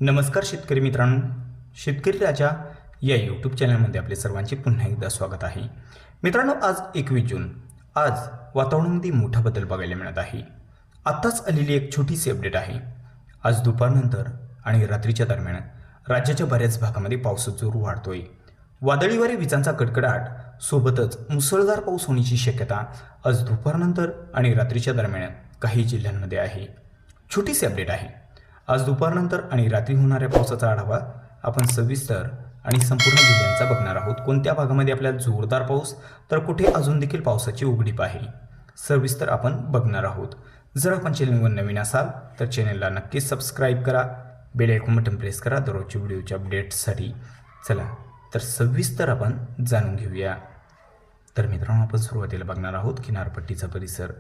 नमस्कार शेतकरी मित्रांनो, शेतकरी राजा या यूट्यूब चॅनलमध्ये आपले सर्वांचे पुन्हा एकदा स्वागत आहे. मित्रांनो, आज 21 जून. आज वातावरणामध्ये मोठा बदल बघायला मिळत आहे. आत्ताच आलेली एक छोटीशी अपडेट आहे. आज दुपारनंतर आणि रात्रीच्या दरम्यान राज्याच्या बऱ्याच भागामध्ये पावसाचा जोर वाढतोय. वादळी वारे, विजांचा कडकडाट सोबतच मुसळधार पाऊस होण्याची शक्यता आज दुपारनंतर आणि रात्रीच्या दरम्यान काही जिल्ह्यांमध्ये आहे. छोटीशी अपडेट आहे. आज दुपारनंतर आणि रात्री होणाऱ्या पावसाचा आढावा आपण सविस्तर आणि संपूर्ण जिल्ह्यांचा बघणार आहोत. कोणत्या भागामध्ये आपल्याला जोरदार पाऊस तर कुठे अजून देखील पावसाची उघडीप आहे, सविस्तर आपण बघणार आहोत. जर आपण चॅनलवर नवीन असाल तर चॅनलला नक्कीच सबस्क्राईब करा, बेल आयकॉन बटन प्रेस करा दररोजच्या व्हिडिओच्या अपडेट्ससाठी. चला तर सविस्तर आपण जाणून घेऊया. तर मित्रांनो, आपण सुरुवातीला बघणार आहोत किनारपट्टीचा परिसर.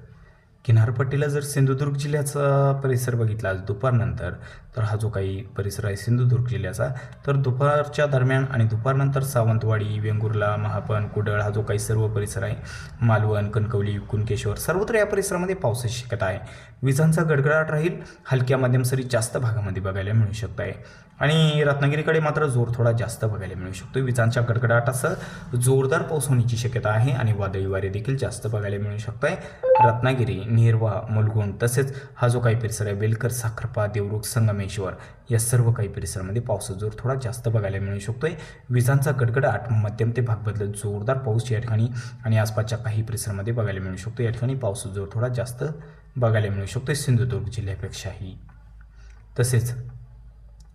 किनारपट्टीला जर सिंधुदुर्ग जिल्ह्याचा परिसर बघितला आज दुपारनंतर, तर हा जो काही परिसर आहे सिंधुदुर्ग जिल्ह्याचा, तर दुपारच्या दरम्यान आणि दुपारनंतर सावंतवाडी, वेंगुर्ला, महापण, कुडळ हा जो काही सर्व परिसर आहे, मालवण, कणकवली, कुणकेश्वर सर्वत्र या परिसरामध्ये पावसाची शक्यता आहे. विजांचा गडगडाट राहील. हलक्या मध्यम सरी जास्त भागामध्ये बघायला मिळू शकत आहे. आणि रत्नागिरीकडे मात्र जोर थोडा जास्त बघायला मिळू शकतो. विजांच्या गडगडाटासह जोरदार पाऊस होण्याची शक्यता आहे आणि वादळी वारे देखील जास्त बघायला मिळू शकत आहे. रत्नागिरी, नेरवा, मुलगुण तसेच हा जो काही परिसर आहे बेलकर, साखरपा, देवरुख, संगमेश्वर या सर्व काही परिसरामध्ये पावसाचा जोर थोडा जास्त बघायला मिळू शकतोय. विजांचा गडगडाट मध्यम ते भाग बदलत जोरदार पाऊस या ठिकाणी आणि आसपासच्या काही परिसरामध्ये बघायला मिळू शकतो. या ठिकाणी पावसाचा जोर थोडा जास्त बघायला मिळू शकतोय सिंधुदुर्ग जिल्ह्यापेक्षाही. तसेच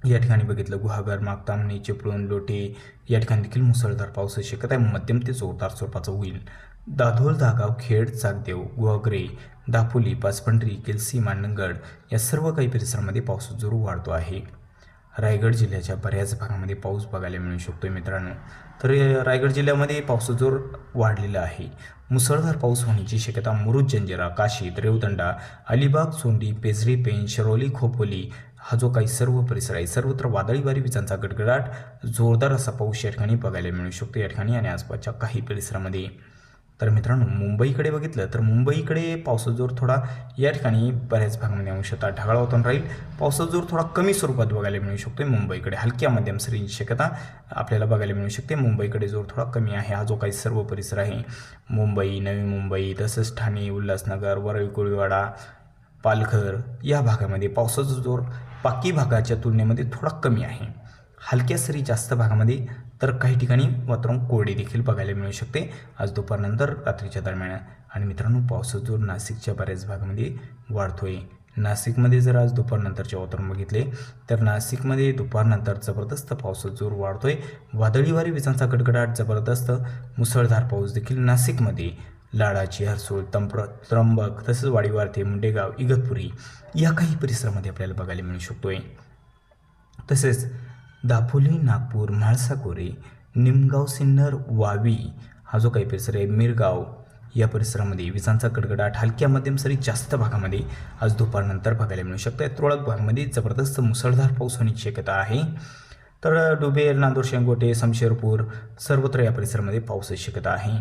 या ठिकाणी बघितलं गुहागर, मागतामणी, चिपळूण, लोटे या ठिकाणी देखील मुसळधार पावसाची शक्यता आहे. मध्यम ते जोरदार स्वरूपाचं होईल. दाधोल, धागाव, खेड, चाकदेव, गुहागरे, दापोली, पाचपंढरी, केलसी, मांडणगड या सर्व काही परिसरामध्ये पावसाचा जोर वाढतो आहे. रायगड जिल्ह्याच्या बऱ्याच भागामध्ये पाऊस बघायला मिळू शकतोय मित्रांनो. तर रायगड जिल्ह्यामध्ये पावसाचा जोर वाढलेला आहे. मुसळधार पाऊस होण्याची शक्यता मुरुड, जंजिरा, काशीद, रेवदंडा, अलिबाग, सोंडी, पेझरी, पेन, शिरोली, खोपोली हा जो काही सर्व परिसर आहे सर्वत्र वादळी वारी, विजांचा गडगडाट, जोरदार असा पाऊस या ठिकाणी बघायला मिळू शकतो या ठिकाणी आणि आसपासच्या काही परिसरामध्ये. तर मित्रांनो, मुंबईकडे बघितलं तर मुंबईकडे पावसाचा जोर थोडा या ठिकाणी बऱ्याच भागामध्ये अंशतः ढगाळ वातावरण राहील. पावसाचा जोर थोडा कमी स्वरूपात बघायला मिळू शकतो. मुंबईकडे हलक्या मध्यम सरींची शक्यता आपल्याला बघायला मिळू शकते. मुंबईकडे जोर थोडा कमी आहे. हा जो काही सर्व परिसर आहे मुंबई, नवी मुंबई तसंच ठाणे, उल्हासनगर, वरळी, कोळीवाडा, पालघर या भागामध्ये पावसाचा जोर बाकी भागाच्या तुलनेमध्ये थोडा कमी आहे. हलक्या सरी जास्त भागामध्ये तर काही ठिकाणी वातावरण कोरडे देखील बघायला मिळू शकते आज दुपारनंतर रात्रीच्या दरम्यान. आणि मित्रांनो, पावसाचा जोर नाशिकच्या बऱ्याच भागामध्ये वाढतोय. नाशिकमध्ये जर आज दुपारनंतरचे वातावरण बघितले तर नाशिकमध्ये दुपारनंतर जबरदस्त पावसाचा जोर वाढतोय. वादळी वारे, विजांचा गडगडाट, जबरदस्त मुसळधार पाऊस देखील नाशिकमध्ये लाडाची, हरसूळ, त्र्यंबक तसेच वाडीवारथे, मुंडेगाव, इगतपुरी या काही परिसरामध्ये आपल्याला बघायला मिळू शकतोय. तसेच दापोली, नागपूर, म्हाळसाकोरे, निमगाव, सिन्नर, वावी हा जो काही परिसर आहे, मिरगाव या परिसरामध्ये विजांचा गडगडाट हलक्या मध्यम सरी जास्त भागामध्ये आज दुपारनंतर बघायला मिळू शकते. तुरळक भागामध्ये जबरदस्त मुसळधार पाऊस होण्याची शक्यता आहे. तर डुबेर, नांदूर, शेंगोटे, शमशेरपूर सर्वत्र या परिसरामध्ये पावसाची शक्यता आहे.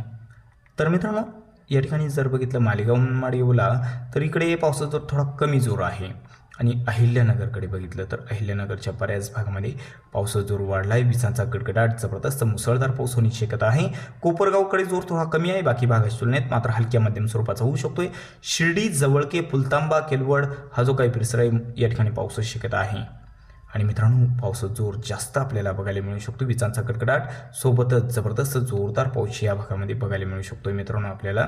तर मित्रांनो, या ठिकाणी जर बघितलं मालेगाव, मनमाड, येवला तर इकडे पावसाचा थोडा कमी जोर आहे. आणि अहिल्यानगरकडे बघितलं तर अहिल्यानगरच्या बऱ्याच भागामध्ये पावसाचा जोर वाढला आहे. विजांचा गडगडाट, जबरदस्त मुसळधार पाऊस होण्याची शक्यता आहे. कोपरगावकडे जोर थोडा कमी आहे बाकी भागाच्या तुलनेत, मात्र हलक्या मध्यम स्वरूपाचा होऊ शकतोय. शिर्डी, जवळके, फुलतांबा, केलवड हा जो काही परिसर आहे या ठिकाणी पावसाची शक्यता आहे. आणि मित्रांनो, पावसाचा जोर जास्त आपल्याला बघायला मिळू शकतो. विजांचा गडगडाट सोबतच जबरदस्त जोरदार पाऊस या भागामध्ये बघायला मिळू शकतो. मित्रांनो, आपल्याला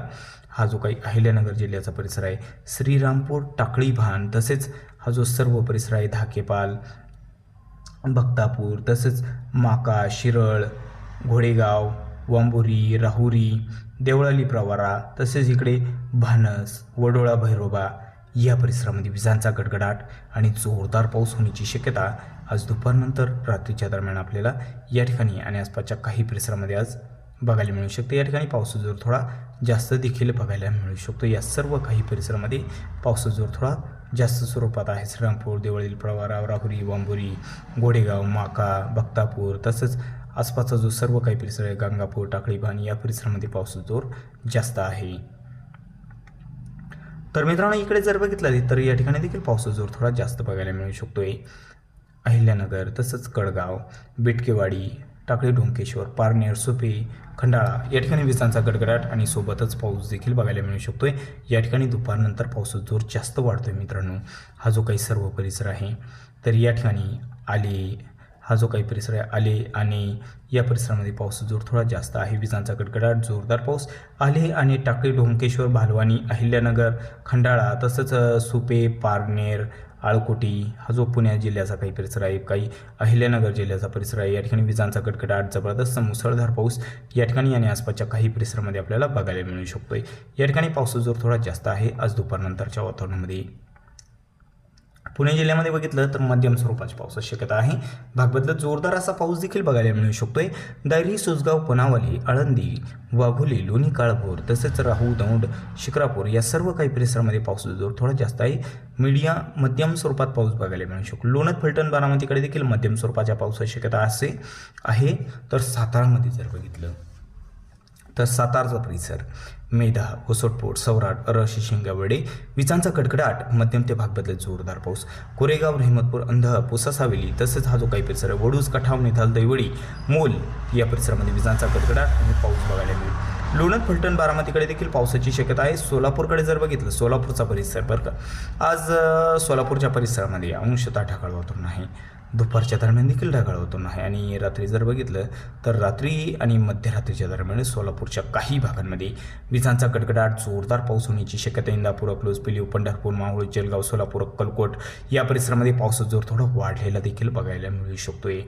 हा जो काही अहिल्यानगर जिल्ह्याचा परिसर आहे, श्रीरामपूर, टाकळी, भान तसेच हा जो सर्व परिसर आहे धाकेपाल, भक्तापूर तसेच माका, शिरळ, घोडेगाव, वांबोरी, राहुरी, देवळाली, प्रवारा तसेच इकडे भानस, वडोळा, भैरोबा या परिसरामध्ये विजांचा गडगडाट आणि जोरदार पाऊस होण्याची शक्यता आज दुपारनंतर रात्रीच्या दरम्यान आपल्याला या ठिकाणी आणि आसपासच्या काही परिसरामध्ये आज बघायला मिळू शकते. या ठिकाणी पावसाचा जोर थोडा जास्त देखील बघायला मिळू शकतो. या सर्व काही परिसरामध्ये पावसाचा जोर थोडा जास्त स्वरूपात आहे. श्रीरामपूर, देवळी, प्रवारा, राहुरी, वांबोरी, घोडेगाव, माका, भक्तापूर तसंच आसपासचा जो सर्व काही परिसर आहे गंगापूर, टाकळी, भान या परिसरामध्ये पावसाचा जोर जास्त आहे. तर मित्रांनो, इकडे जर बघितलं तर या ठिकाणी देखील पावसाचा जोर थोडा जास्त बघायला मिळू शकतोय. अहिल्यानगर, तसंच कडगाव, बेटकेवाडी, टाकळी ढोंकेश्वर, पारनेर, सुपे, खंडाळा या ठिकाणी विजांचा गडगडाट आणि सोबतच पाऊस देखील बघायला मिळू शकतोय। या ठिकाणी दुपारनंतर पावसाचा जोर जास्त वाढतोय मित्रांनो। हा जो काही सर्व परिसर आहे तर या ठिकाणी हा जो काही परिसर आहे आले आणि या परिसरामध्ये पावसाचा जोर थोडा जास्त आहे। विजांचा गडगडाट, जोरदार पाऊस आले आणि टाकळी ढोंकेश्वर, भालवानी, अहिल्यानगर, खंडाळा, तसंच सुपे, पारनेर, आळकोटी हा जो पुणे जिल्ह्याचा काही परिसर आहे, काही अहिल्यानगर जिल्ह्याचा परिसर आहे, या ठिकाणी विजांचा गडगडाट, जबरदस्त मुसळधार पाऊस या ठिकाणी आणि आसपासच्या काही परिसरामध्ये आपल्याला बघायला मिळू शकतोय। या ठिकाणी पावसाचा जोर थोडा जास्त आहे आज दुपारनंतरच्या वातावरणामध्ये। पुणे जिल्ह्यामध्ये बघितलं तर मध्यम स्वरूपाची पावसाची शक्यता आहे। भाग बदलत जोरदार असा पाऊस देखील बघायला मिळू शकतोय। दायरी, सुसगाव, पुनावली, आळंदी, वाघोली, लोणी, काळभोर, तसेच राहू, दौंड, शिक्रापूर या सर्व काही परिसरामध्ये पावसाचा जोर थोडा जास्त आहे। मध्यम स्वरूपात पाऊस बघायला मिळू शकतो। लोणंद, फलटण, बारामतीकडे देखील मध्यम स्वरूपाच्या पावसाची शक्यता आहे। तर सातारामध्ये जर बघितलं तर सातारचा परिसर मेधा, घोसटपूर, सौराट, रशी, शिंगावडे विजांचा कडकडाट, मध्यम ते भाग बदलत जोरदार पाऊस। कोरेगाव, रहमतपूर, अंधर, पुसासावेली, तसेच हा जो काही परिसर आहे वडूज, कठाव, निधाल, दैवडी, मोल या परिसरामध्ये विजांचा कडकडाट आणि पाऊस बघायला मिळेल। लोणंद, फलटण, बारामतीकडे देखील पावसाची शक्यता आहे। सोलापूरकडे जर बघितलं, सोलापूरचा परिसर बरं का, आज सोलापूरच्या परिसरामध्ये अंशतः ढगाळ वातावरण आहे। दुपारच्या दरम्यान देखील ढगाळ वातावरण आहे आणि रात्री जर बघितलं तर रात्री आणि मध्यरात्रीच्या दरम्यान सोलापूरच्या काही भागांमध्ये विजांचा गडगडाट, जोरदार पाऊस होण्याची शक्यता। इंदापूर, अकलूज, पिलीव, पंढरपूर, माहुळ, जळगाव, सोलापूर, अक्कलकोट या परिसरामध्ये पावसाचा जोर थोडा वाढलेला देखील बघायला मिळू शकतोय।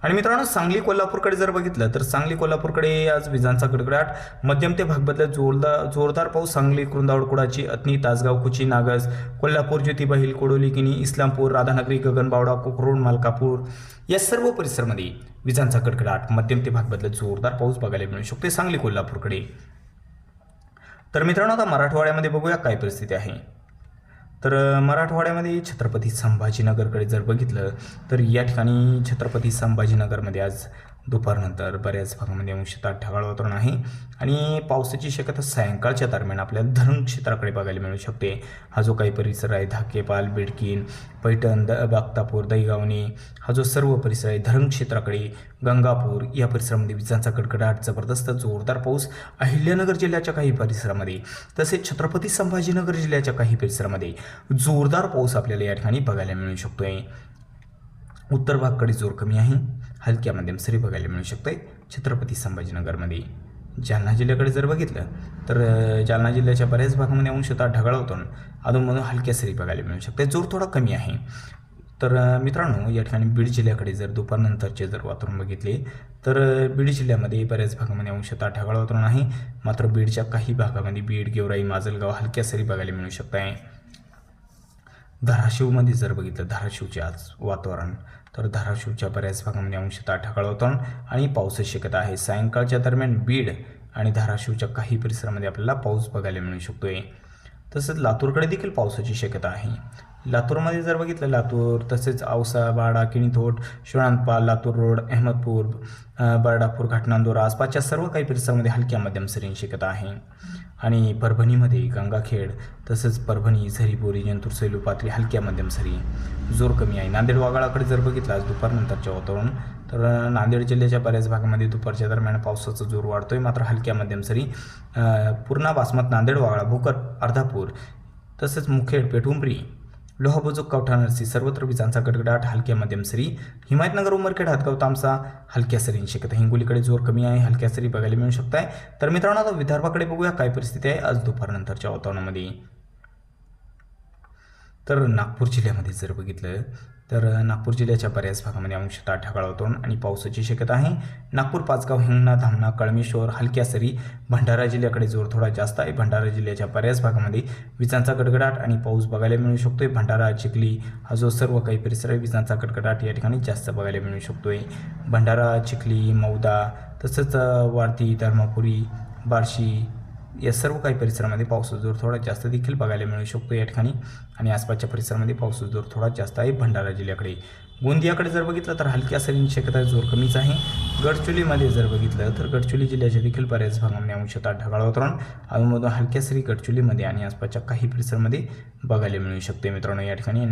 आणि मित्रांनो, सांगली, कोल्हापूरकडे जर बघितलं तर सांगली, कोल्हापूरकडे आज विजांचा गडगडाट, मध्यम ते भाग बदलत जोरदार पाऊस। सांगली, कुरुंदावड, कुडाची, अतनी, तासगाव, कुची, नागज, कोल्हापूर, ज्योतिबा हिल, कोडोली, किनी, इस्लामपूर, राधानगरी, गगनबावडा, कोकरूड, मालकापूर या सर्व परिसरामध्ये विजांचा गडगडाट, मध्यम ते भाग बदलत जोरदार पाऊस बघायला मिळू शकते सांगली, कोल्हापूरकडे। तर मित्रांनो, आता मराठवाड्यामध्ये बघूया काय परिस्थिती आहे। तर मराठवाड्यामध्ये छत्रपती संभाजीनगरकडे जर बघितलं तर या ठिकाणी छत्रपती संभाजीनगरमध्ये आज दुपारनंतर बऱ्याच भागामध्ये अंशतः ढगाळ वातावरण आहे आणि पावसाची शक्यता सायंकाळच्या दरम्यान आपल्याला धरण क्षेत्राकडे बघायला मिळू शकते। हा जो काही परिसर आहे धाकेपाल, बिडकीन, पैठण, बागतापूर, दैगावणी हा जो सर्व परिसर आहे धरण क्षेत्राकडे, गंगापूर या परिसरामध्ये विजांचा गडगडाट, जबरदस्त जोरदार पाऊस। अहिल्यानगर जिल्ह्याच्या काही परिसरामध्ये तसेच छत्रपती संभाजीनगर जिल्ह्याच्या काही परिसरामध्ये जोरदार पाऊस आपल्याला या ठिकाणी बघायला मिळू शकतोय। उत्तर भागकडे जोर कमी आहे, हलक्या मध्यम सरी बघायला मिळू शकते छत्रपती संभाजीनगरमध्ये। जालना जिल्ह्याकडे जर बघितलं तर जालना जिल्ह्याच्या बऱ्याच भागामध्ये अंशतः ढगाळ वातावरण, अधूनमधून हलक्या सरी बघायला मिळू शकते, जोर थोडा कमी आहे। तर मित्रांनो, या ठिकाणी बीड जिल्ह्याकडे जर दुपारनंतरचे जर वातावरण बघितले तर बीड जिल्ह्यामध्ये बऱ्याच भागामध्ये अंशतः ढगाळ वातावरण आहे, मात्र बीडच्या काही भागामध्ये बीड, गेवराई, माजलगाव हलक्या सरी बघायला मिळू शकत आहे। धाराशिवमध्ये जर बघितलं धाराशिवचे आज वातावरण तर धाराशिवच्या बऱ्याच भागामध्ये अंशतः ढगाळ वातावरण आणि पावसाची शक्यता आहे। सायंकाळच्या दरम्यान बीड आणि धाराशिवच्या काही परिसरामध्ये आपल्याला पाऊस बघायला मिळू शकतोय। तसंच लातूरकडे देखील पावसाची शक्यता आहे। लातूरमध्ये जर बघितलं लातूर, तसेच औसा, बाडा, किणीथोट, शिवणांतपाल, लातूर रोड, अहमदपूर, बर्डापूर, घाटनांदोरा आसपासच्या सर्व काही परिसरामध्ये हलक्या मध्यम सरींची शक्यता आहे। आणि परभणीमध्ये गंगाखेड, तसंच परभणी, झरीपोरी, जंतूर, सैलू, पाथरी हलक्या मध्यम सरी, जोर कमी आहे। नांदेड, वाघाळाकडे जर बघितलं आज दुपारनंतरचे वातावरण तर नांदेड जिल्ह्याच्या बऱ्याच भागामध्ये दुपारच्या दरम्यान पावसाचा जोर वाढतोय, मात्र हलक्या मध्यम सरी। पूर्णा, बासमत, नांदेड, वाघाळा, भोकर, अर्धापूर, तसंच मुखेड, पेठुंबरी, लोहा, बुजुक, कवठा, नरसी सर्वत्र विजांचा गडगडाट, हलक्या मध्यम सरी। हिमायतनगर, उमरखेड, हातगाव, तामसा हलक्या सरींची शक्यता। हिंगोलीकडे जोर कमी आहे, हलक्या सरी बघायला मिळू शकत आहे। तर मित्रांनो, आता विदर्भाकडे बघूया काय परिस्थिती आहे आज दुपारनंतरच्या वातावरणामध्ये। तर नागपूर जिल्ह्यामध्ये जर बघितलं तर नागपूर जिल्ह्याच्या बऱ्याच भागामध्ये अंशतः ढगाळ वातावरण आणि पावसाची शक्यता आहे। नागपूर, पाचगाव, हिंगणा, धामणा, कळमेश्वर हलक्या सरी। भंडारा जिल्ह्याकडे जोर थोडा जास्त आहे। भंडारा जिल्ह्याच्या बऱ्याच भागामध्ये विजांचा गडगडाट आणि पाऊस बघायला मिळू शकतोय। भंडारा, चिखली हा जो सर्व काही परिसर आहे विजांचा गडगडाट या ठिकाणी जास्त बघायला मिळू शकतोय। भंडारा, चिखली, मौदा, तसंच वारती, धर्मापुरी, बार्शी या सर्व काही परिसरामध्ये पावसाचा जोर थोडा जास्त देखील बघायला मिळू शकतो या ठिकाणी आणि आसपासच्या परिसरामध्ये पावसाचा जोर थोडा जास्त आहे। भंडारा जिल्ह्याकडे गोंदियाकडे जर बघितलं तर हलक्या सरींची शक्यता जोर कमीच आहे. गडचिरोलीमध्ये जर बघितलं तर गडचिरोली जिल्ह्याच्या देखील बऱ्याच भागामध्ये अंशतः ढगाळ वातावरण अधूनमधून हलक्या सरी गडचिरोलीमध्ये आणि आसपासच्या काही परिसरामध्ये बघायला मिळू शकते. मित्रांनो, या ठिकाणी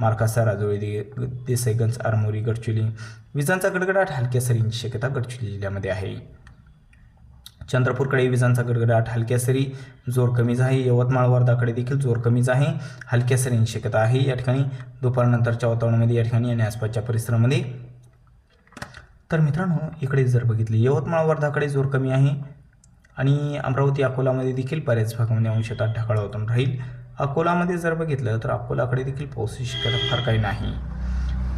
मार्कासा, राजोळी, देसाईगंज, आरमोरी, गडचिरोली विजांचा गडगडाट हलक्या सरींची शक्यता गडचिरोली जिल्ह्यामध्ये आहे. चंद्रपूरकडे विजांचा गडगडाट हलक्या सरी जोर कमीच आहे. यवतमाळ, वर्धाकडे देखील जोर कमीच आहे, हलक्या सरींची शक्यता आहे. या ठिकाणी दुपारनंतरच्या वातावरणामध्ये या ठिकाणी आणि आसपासच्या परिसरामध्ये. तर मित्रांनो, इकडे जर बघितले यवतमाळ, वर्धाकडे जोर कमी आहे आणि अमरावती, अकोलामध्ये देखील बऱ्याच भागामध्ये अंशतः ढगाळ वातावरण राहील. अकोलामध्ये जर बघितलं तर अकोलाकडे देखील पावसाची शक्यता फार काही नाही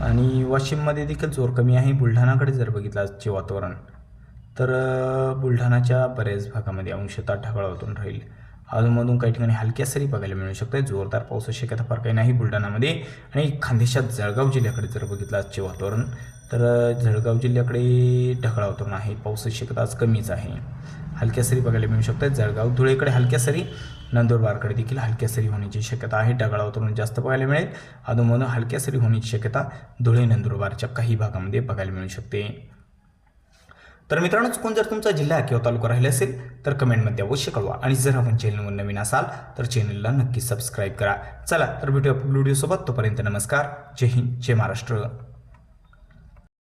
आणि वाशिममध्ये देखील जोर कमी आहे. बुलढाणाकडे जर बघितलं आजचे वातावरण तर बुलढाणाच्या बऱ्याच भागामध्ये अंशतः ढगाळ वातावरण राहील. अधूनमधून काही ठिकाणी हलक्या सरी बघायला मिळू शकते. जोरदार पावसाची शक्यता फार काही नाही बुलढाणामध्ये. आणि खानदेशात जळगाव जिल्ह्याकडे जर बघितलं आजचे वातावरण तर जळगाव जिल्ह्याकडे ढगाळ वातावरण आहे, पावसाची शक्यता आज कमीच आहे, हलक्या सरी बघायला मिळू शकतात. जळगाव, धुळेकडे हलक्या सरी, नंदुरबारकडे देखील हलक्या सरी होण्याची शक्यता आहे. ढगाळ वातावरण जास्त बघायला मिळेल. अधूनमधून हलक्या सरी होण्याची शक्यता धुळे, नंदुरबारच्या काही भागामध्ये बघायला मिळू शकते. तर मित्रांनो, चुकून जर तुमचा जिल्हा किंवा तालुका राहिला असेल तर कमेंटमध्ये अवश्य कळवा आणि जर आपण चॅनलवर नवीन असाल तर चॅनलला नक्की सबस्क्राईब करा. चला तर भेटूया व्हिडिओसोबत. तोपर्यंत नमस्कार. जय हिंद, जय महाराष्ट्र.